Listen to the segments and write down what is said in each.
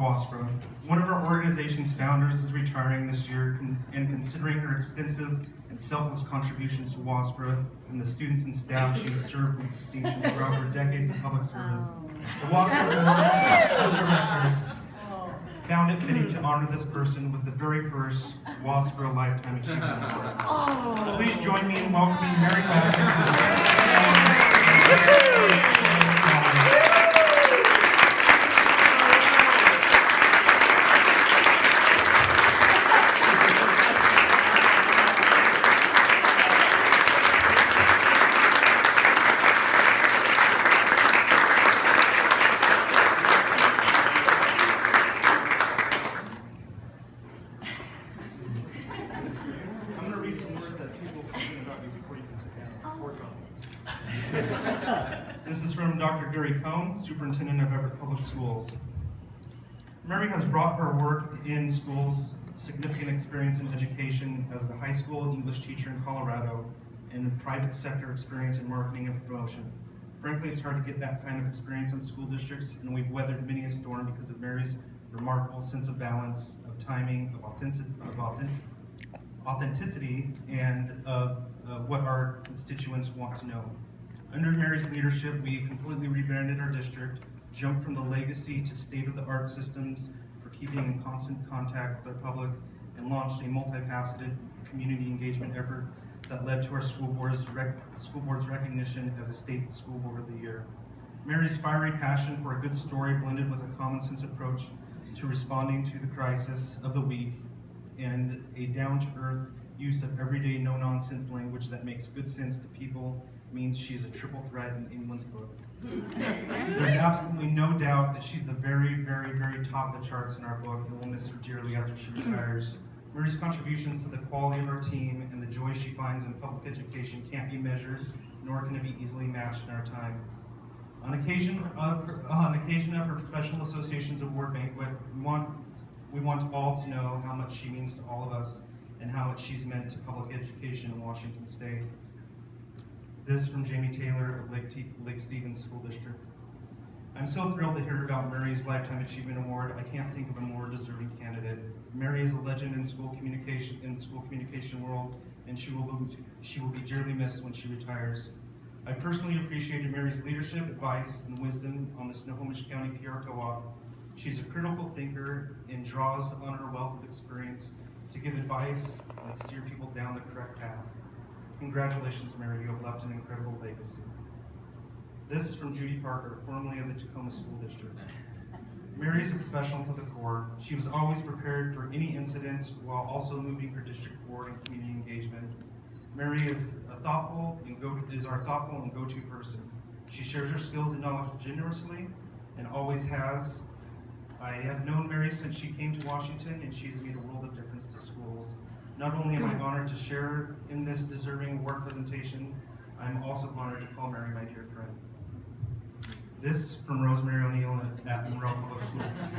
WASPRA. One of our organization's founders is retiring this year, and considering her extensive and selfless contributions to WASPRA and the students and staff she has served with distinction throughout her decades of public service, the WASPRA Board of Directors found it fitting to honor this person with the very first WASPRA Lifetime Achievement Award. Please join me in welcoming Mary Waggoner. This is from Dr. Superintendent of Everett Public Schools. Mary has brought her work in schools significant experience in education as a high school English teacher in Colorado and private sector experience in marketing and promotion. Frankly, it's hard to get that kind of experience in school districts, and we've weathered many a storm because of Mary's remarkable sense of balance, of timing, of authenticity, and of what our constituents want to know. Under Mary's leadership, we completely rebranded our district, jumped from the legacy to state-of-the-art systems for keeping in constant contact with our public, and launched a multifaceted community engagement effort that led to our school board's recognition as a State School Board of the Year. Mary's fiery passion for a good story blended with a common sense approach to responding to the crisis of the week and a down-to-earth use of everyday no-nonsense language that makes good sense to people means she is a triple threat in anyone's book. There's absolutely no doubt that she's the very, very, very top of the charts in our book, and we'll miss her dearly after she retires. Mary's contributions to the quality of our team and the joy she finds in public education can't be measured, nor can it be easily matched in our time. On occasion of her Professional Association's award banquet, we want all to know how much she means to all of us and how much she's meant to public education in Washington State. This from Jamie Taylor of Lake Stevens School District. I'm so thrilled to hear about Mary's Lifetime Achievement Award. I can't think of a more deserving candidate. Mary is a legend in school communication world, and she will be dearly missed when she retires. I personally appreciated Mary's leadership, advice, and wisdom on the Snohomish County PR Co-op. She's a critical thinker and draws on her wealth of experience to give advice and steer people down the correct path. Congratulations, Mary, you have left an incredible legacy. This from Judy Parker, formerly of the Tacoma School District. Mary is a professional to the core. She was always prepared for any incident while also moving her district forward in community engagement. Mary is our thoughtful and go-to person. She shares her skills and knowledge generously and always has. I have known Mary since she came to Washington, and she has made a world of difference to schools. Not only am I honored to share in this deserving award presentation, I'm also honored to call Mary my dear friend. This from Rosemary O'Neill at Monroe Public Schools.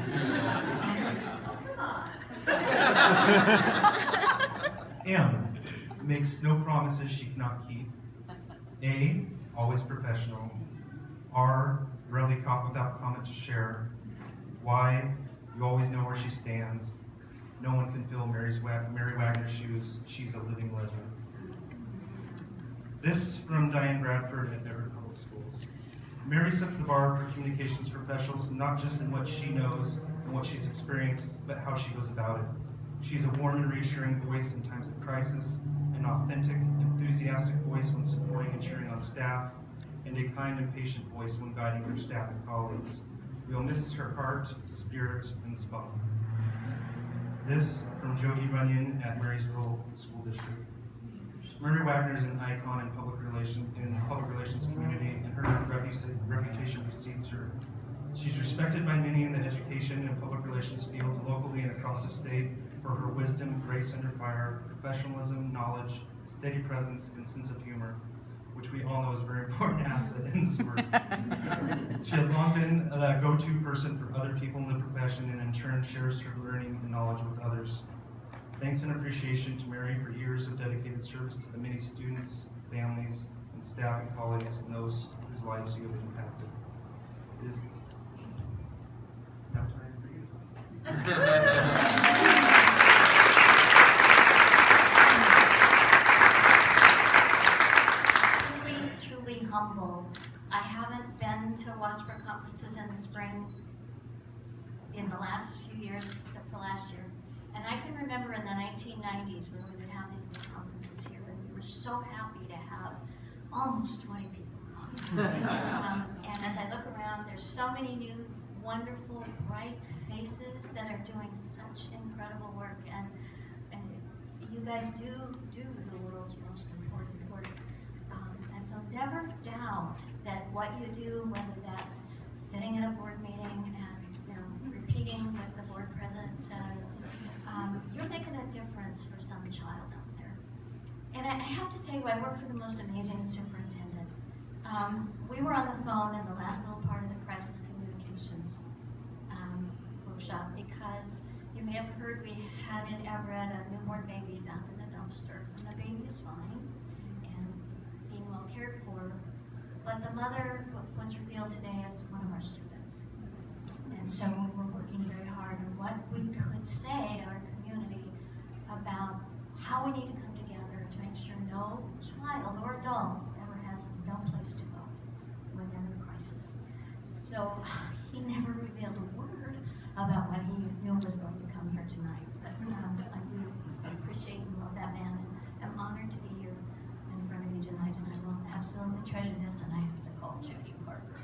M makes no promises she cannot keep. A, always professional. R, rarely caught without comment to share. Y, you always know where she stands. No one can fill Mary Waggoner's shoes. She's a living legend. This from Diane Bradford at Everett Public Schools. Mary sets the bar for communications professionals, not just in what she knows and what she's experienced, but how she goes about it. She's a warm and reassuring voice in times of crisis, an authentic, enthusiastic voice when supporting and cheering on staff, and a kind and patient voice when guiding her staff and colleagues. We'll miss her heart, spirit, and spunk. This from Jody Runyon at Marysville School District. Mary Waggoner is an icon in public relations community, and her reputation precedes her. She's respected by many in the education and public relations fields locally and across the state for her wisdom, grace under fire, professionalism, knowledge, steady presence, and sense of humor, which we all know is a very important asset in this work. She has long been a go-to person for other people in the profession, and in turn shares her learning and knowledge with others. Thanks and appreciation to Mary for years of dedicated service to the many students, families, and staff and colleagues and those whose lives you have impacted. It is now time for you. last few years, except for last year. And I can remember in the 1990s when we would have these little conferences here, and we were so happy to have almost 20 people come. And as I look around, there's so many new, wonderful, bright faces that are doing such incredible work. And you guys do the world's most important work. And so never doubt that what you do, whether that's sitting at a board meeting and repeating what the board president says, you're making a difference for some child out there. And I have to tell you, I work for the most amazing superintendent. We were on the phone in the last little part of the crisis communications workshop because you may have heard we had in Everett a newborn baby found in a dumpster, and the baby is fine and being well cared for, but the mother was revealed today as one of our students. And so we were working very hard on what we could say to our community about how we need to come together to make sure no child or adult ever has no place to go when they're in a crisis. So he never revealed a word about what he knew was going to come here tonight. But I do appreciate and love that man, and I'm honored to be here in front of you tonight, and I will absolutely treasure this, and I have to call Jackie Parker.